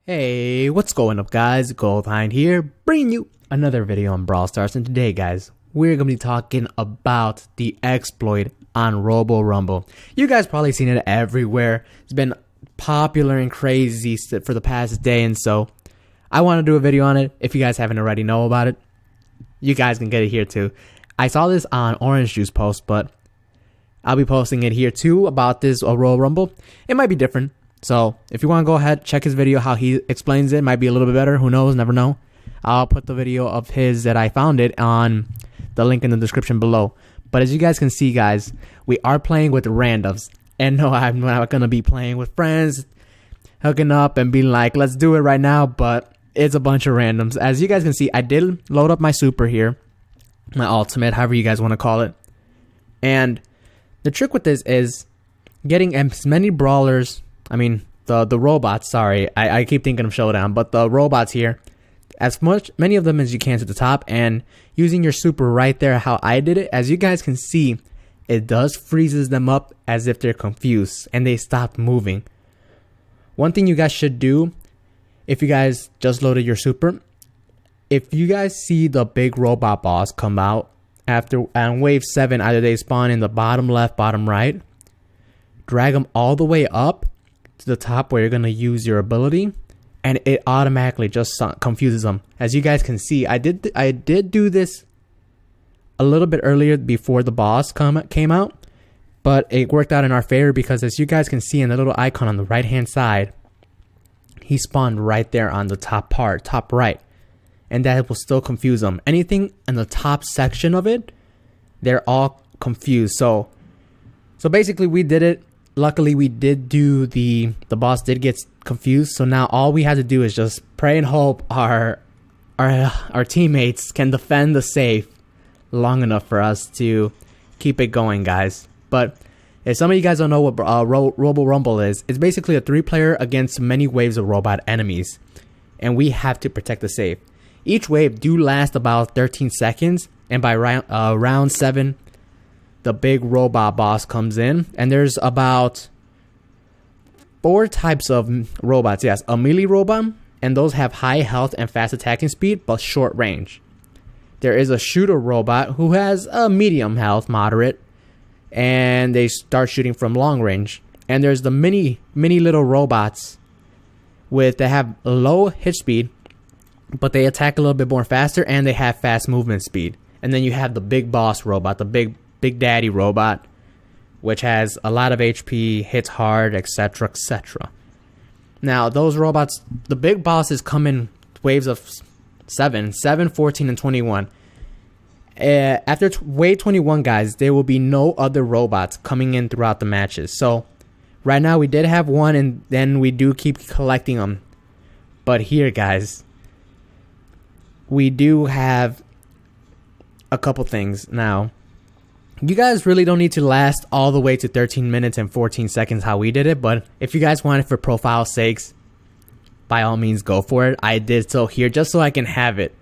Hey, what's going up guys? Goldhind here, bringing you another video on Brawl Stars, and today guys, we're going to be talking about the exploit on Robo Rumble. You guys probably seen it everywhere. It's been popular and crazy for the past day, and so I want to do a video on it. If you guys haven't already know about it, you guys can get it here too. I saw this on Orange Juice post, but I'll be posting it here too about this Robo Rumble. It might be different. So, if you want to go ahead, check his video, how he explains it. Might be a little bit better. Who knows? Never know. I'll put the video of his that I found it on the link in the description below. But as you guys can see, guys, we are playing with randoms. And no, I'm not going to be playing with friends, hooking up and being like, let's do it right now. But it's a bunch of randoms. As you guys can see, I did load up my super here. My ultimate, however you guys want to call it. And the trick with this is getting as many brawlers... I mean, the robots, sorry, I keep thinking of Showdown, but the robots here, many of them as you can to the top, and using your super right there, how I did it, as you guys can see, it does freezes them up as if they're confused, and they stop moving. One thing you guys should do, if you guys just loaded your super, if you guys see the big robot boss come out, after on wave 7, either they spawn in the bottom left, bottom right, drag them all the way up to the top where you're going to use your ability, and it automatically just confuses them. As you guys can see, I did do this a little bit earlier before the boss came out, but it worked out in our favor because as you guys can see in the little icon on the right hand side, he spawned right there on the top right, and that will still confuse them. Anything in the top section of it, they're all confused. So basically we did it. Luckily, we did do the boss did get confused, so now all we had to do is just pray and hope our teammates can defend the safe long enough for us to keep it going, guys. But if some of you guys don't know what Robo Rumble is, it's basically a 3-player against many waves of robot enemies, and we have to protect the safe. Each wave do last about 13 seconds, and by round 7, the big robot boss comes in, and there's about 4 types of robots. Yes, a melee robot, and those have high health and fast attacking speed, but short range. There is a shooter robot who has a medium health, moderate, and they start shooting from long range. And there's the mini little robots that have low hit speed, but they attack a little bit more faster, and they have fast movement speed. And then you have the big boss robot, the Big Daddy robot, which has a lot of HP, hits hard, etc, etc. Now those robots, the big bosses come in waves of 7, 14, and 21. After wave 21, guys, there will be no other robots coming in throughout the matches. So right now we did have one, and then we do keep collecting them. But here, guys, we do have a couple things now. You guys really don't need to last all the way to 13 minutes and 14 seconds how we did it, but if you guys want it for profile sakes, by all means go for it. I did so here just so I can have it.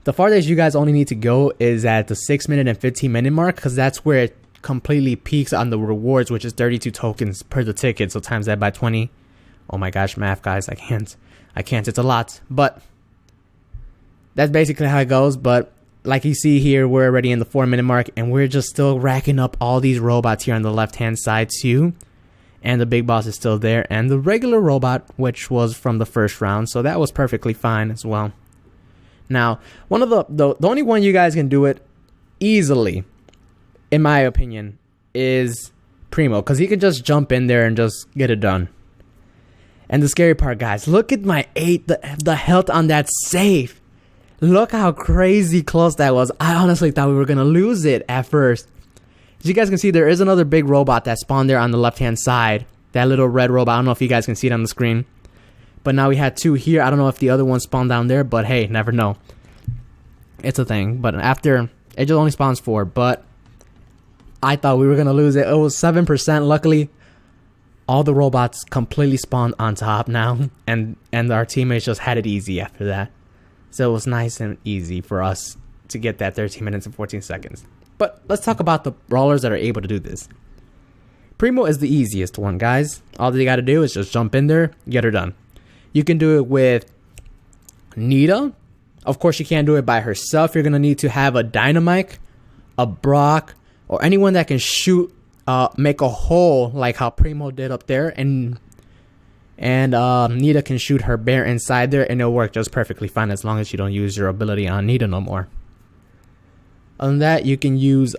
The farthest you guys only need to go is at the 6 minute and 15 minute mark, because that's where it completely peaks on the rewards, which is 32 tokens per the ticket, so times that by 20. Oh my gosh, math guys, I can't, it's a lot, but that's basically how it goes. But like you see here, we're already in the 4 minute mark, and we're just still racking up all these robots here on the left hand side too. And the big boss is still there, and the regular robot, which was from the first round, so that was perfectly fine as well. Now, one of the only one you guys can do it easily, in my opinion, is Primo, because he can just jump in there and just get it done. And the scary part, guys, look at my the health on that safe. Look how crazy close that was. I honestly thought we were going to lose it at first. As you guys can see, there is another big robot that spawned there on the left-hand side. That little red robot. I don't know if you guys can see it on the screen. But now we had 2 here. I don't know if the other one spawned down there, but hey, never know. It's a thing. But after, it just only spawns 4. But I thought we were going to lose it. It was 7%. Luckily, all the robots completely spawned on top now. And our teammates just had it easy after that. So it was nice and easy for us to get that 13 minutes and 14 seconds. But let's talk about the brawlers that are able to do this. Primo is the easiest one, guys. All you gotta do is just jump in there, get her done. You can do it with Nita. Of course, you can't do it by herself. You're going to need to have a Dynamite, a Brock, or anyone that can shoot, make a hole like how Primo did up there. And Nita can shoot her bear inside there, and it'll work just perfectly fine as long as you don't use your ability on Nita no more. Other than that, you can use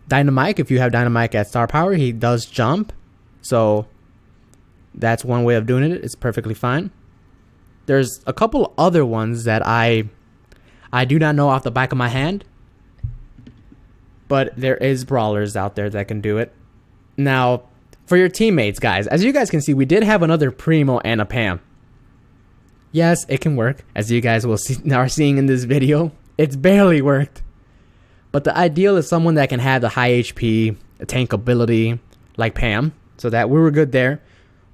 Dynamite. If you have Dynamite at star power, he does jump. So that's one way of doing it. It's perfectly fine. There's a couple other ones that I do not know off the back of my hand, but there is brawlers out there that can do it. Now, for your teammates, guys, as you guys can see, we did have another Primo and a Pam. Yes, it can work, as you guys will see, are seeing in this video. It's barely worked. But the ideal is someone that can have the high HP, tank ability, like Pam, so that we were good there.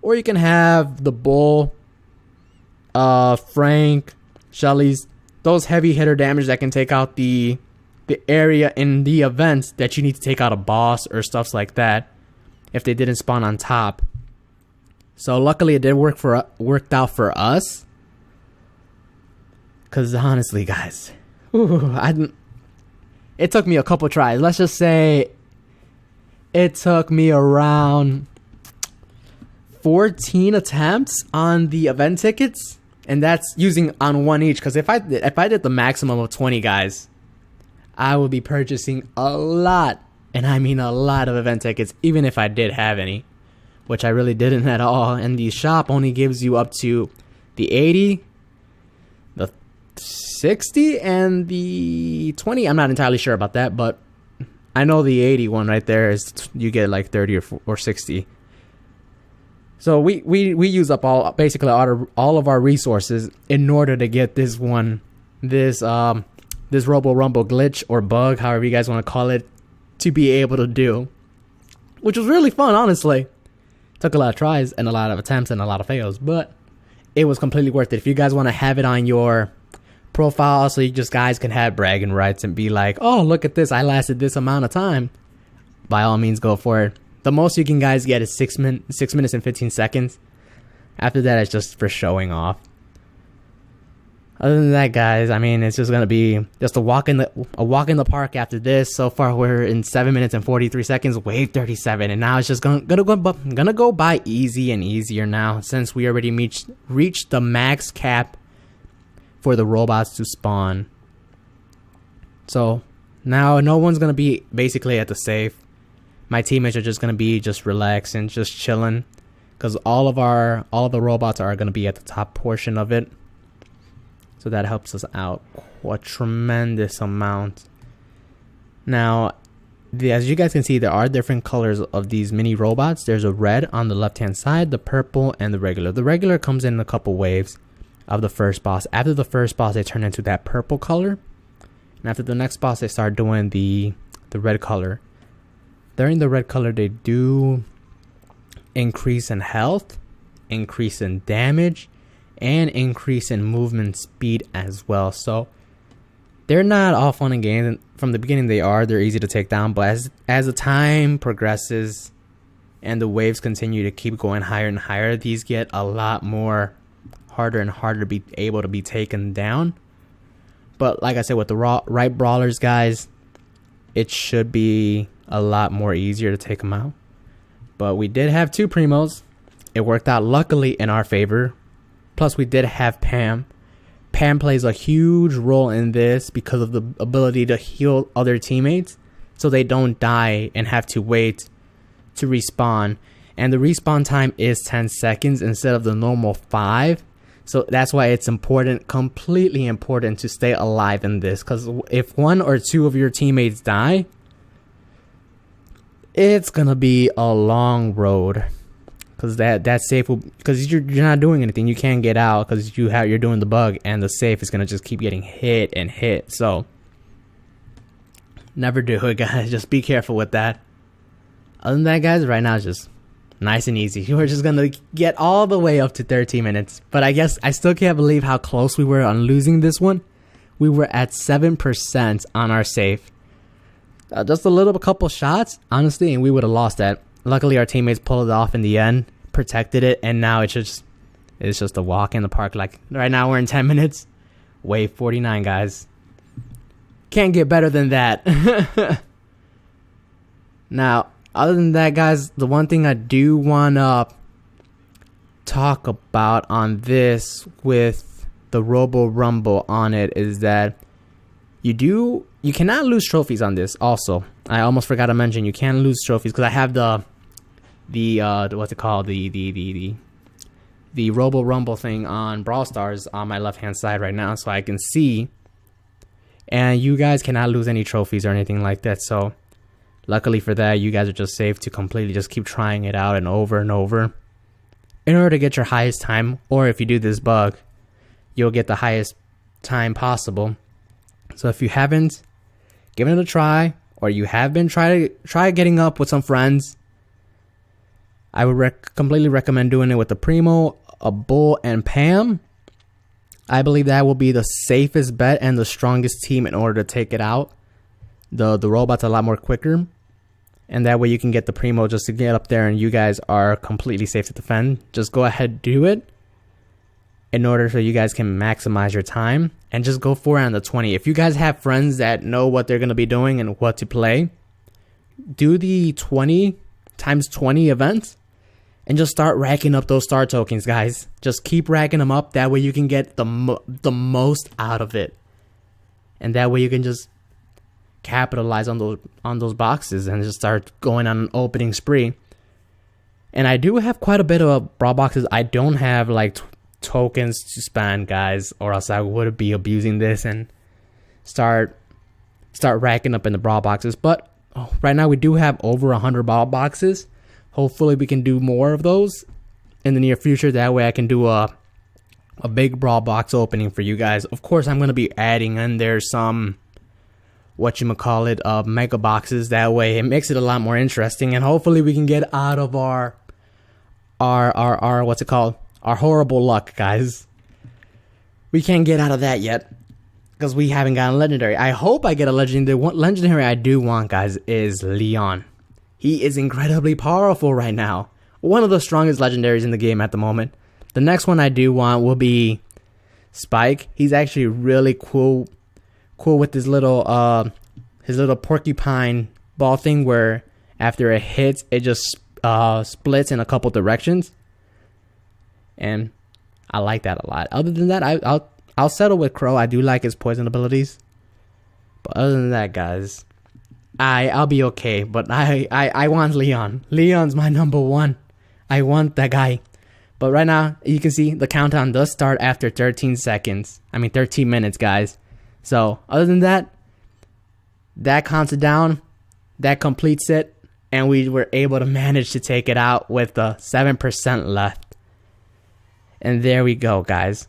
Or you can have the Bull, Frank, Shelly's, those heavy hitter damage that can take out the area in the events that you need to take out a boss or stuff like that if they didn't spawn on top. So luckily it did worked out for us. Cause honestly, guys, it took me a couple tries. Let's just say it took me around 14 attempts on the event tickets, and that's using on one each. Because if I did the maximum of 20 guys, I would be purchasing a lot, and I mean a lot of event tickets, even if I did have any, which I really didn't at all. And the shop only gives you up to the 80, the 60, and the 20. I'm not entirely sure about that, but I know the 80 one right there is you get like 30 or 60. So we use up basically all of our resources in order to get this one, this Robo Rumble glitch or bug, however you guys want to call it, to be able to do, which was really fun. Honestly, took a lot of tries and a lot of attempts and a lot of fails, but it was completely worth it. If you guys want to have it on your profile, so you guys can have bragging rights and be like, oh, look at this, I lasted this amount of time, by all means, go for it. The most you can guys get is 6 minutes and 15 seconds. After that, it's just for showing off. Other than that, guys, I mean, it's just gonna be just a walk in the park after this. So far, we're in 7 minutes and 43 seconds, wave 37, and now it's just gonna go by easy and easier now, since we already reached the max cap for the robots to spawn. So now no one's gonna be basically at the safe. My teammates are just gonna be relaxing, just chilling, because all of the robots are gonna be at the top portion of it. So that helps us out a tremendous amount. Now, as you guys can see, there are different colors of these mini robots. There's a red on the left hand side, the purple, and the regular. The regular comes in a couple waves of the first boss. After the first boss, they turn into that purple color, and after the next boss, they start doing the red color. During the red color, they do increase in health, increase in damage, and increase in movement speed as well. So they're not all fun and games. From the beginning, they're easy to take down, but as the time progresses and the waves continue to keep going higher and higher, these get a lot more harder and harder to be able to be taken down. But like I said, with the right brawlers, guys, it should be a lot more easier to take them out. But we did have 2 primos. It worked out luckily in our favor. Plus, we did have Pam. Pam plays a huge role in this because of the ability to heal other teammates so they don't die and have to wait to respawn. And the respawn time is 10 seconds instead of the normal 5. So that's why it's important, completely important, to stay alive in this. Because if 1 or 2 of your teammates die, it's going to be a long road. Because that safe will, because you're not doing anything, you can't get out because you're doing the bug, and the safe is gonna just keep getting hit and hit. So never do it, guys. Just be careful with that. Other than that, guys, right now it's just nice and easy. We're just gonna get all the way up to 13 minutes. But I guess I still can't believe how close we were on losing this one. We were at 7% on our safe. Just a couple shots, honestly, and we would have lost that. Luckily, our teammates pulled it off in the end, protected it, and now it's just It's just a walk in the park. Like right now we're in 10 minutes. Wave 49, guys. Can't get better than that. Now, other than that, guys, the one thing I do want to talk about on this with the Robo Rumble on it is that you cannot lose trophies on this. Also, I almost forgot to mention you can lose trophies because I have the what's it called, the Robo Rumble thing on Brawl Stars on my left hand side right now, so I can see. And you guys cannot lose any trophies or anything like that. So luckily for that, you guys are just safe to completely just keep trying it out and over in order to get your highest time. Or if you do this bug, you'll get the highest time possible. So if you haven't given it a try, or you have been try getting up with some friends, I would completely recommend doing it with the Primo, a Bull, and Pam. I believe that will be the safest bet and the strongest team in order to take it out. The robot's a lot more quicker, and that way you can get the Primo just to get up there and you guys are completely safe to defend. Just go ahead, do it in order so you guys can maximize your time, and just go for it on the 20. If you guys have friends that know what they're going to be doing and what to play, do the 20 times 20 events and just start racking up those star tokens, guys. Just keep racking them up. That way you can get the most out of it, and that way you can just capitalize on those boxes and just start going on an opening spree. And I do have quite a bit of Brawl boxes. I don't have like tokens to spend, guys, or else I would be abusing this and start racking up in the Brawl boxes. But right now we do have over 100 Brawl boxes. Hopefully we can do more of those in the near future. That way I can do a big Brawl box opening for you guys. Of course, I'm going to be adding in there some mega boxes. That way it makes it a lot more interesting, and hopefully we can get out of our what's it called, our horrible luck, guys. We can't get out of that yet because we haven't gotten legendary. I hope I get a legendary. The legendary I do want, guys, is Leon. He is incredibly powerful right now. One of the strongest legendaries in the game at the moment. The next one I do want will be Spike. He's actually really cool with his little porcupine ball thing, where after it hits, it just splits in a couple directions. And I like that a lot. Other than that, I'll settle with Crow. I do like his poison abilities. But other than that, guys, I'll be okay. But I want Leon. Leon's my number one. I want that guy. But right now, you can see the countdown does start after 13 minutes, guys. So other than that, that counts it down. That completes it. And we were able to manage to take it out with the 7% left. And there we go, guys.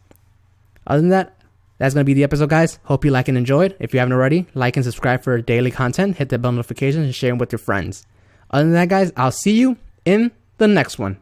Other than that, that's going to be the episode, guys. Hope you like and enjoyed. If you haven't already, like and subscribe for daily content. Hit the bell notifications and share them with your friends. Other than that, guys, I'll see you in the next one.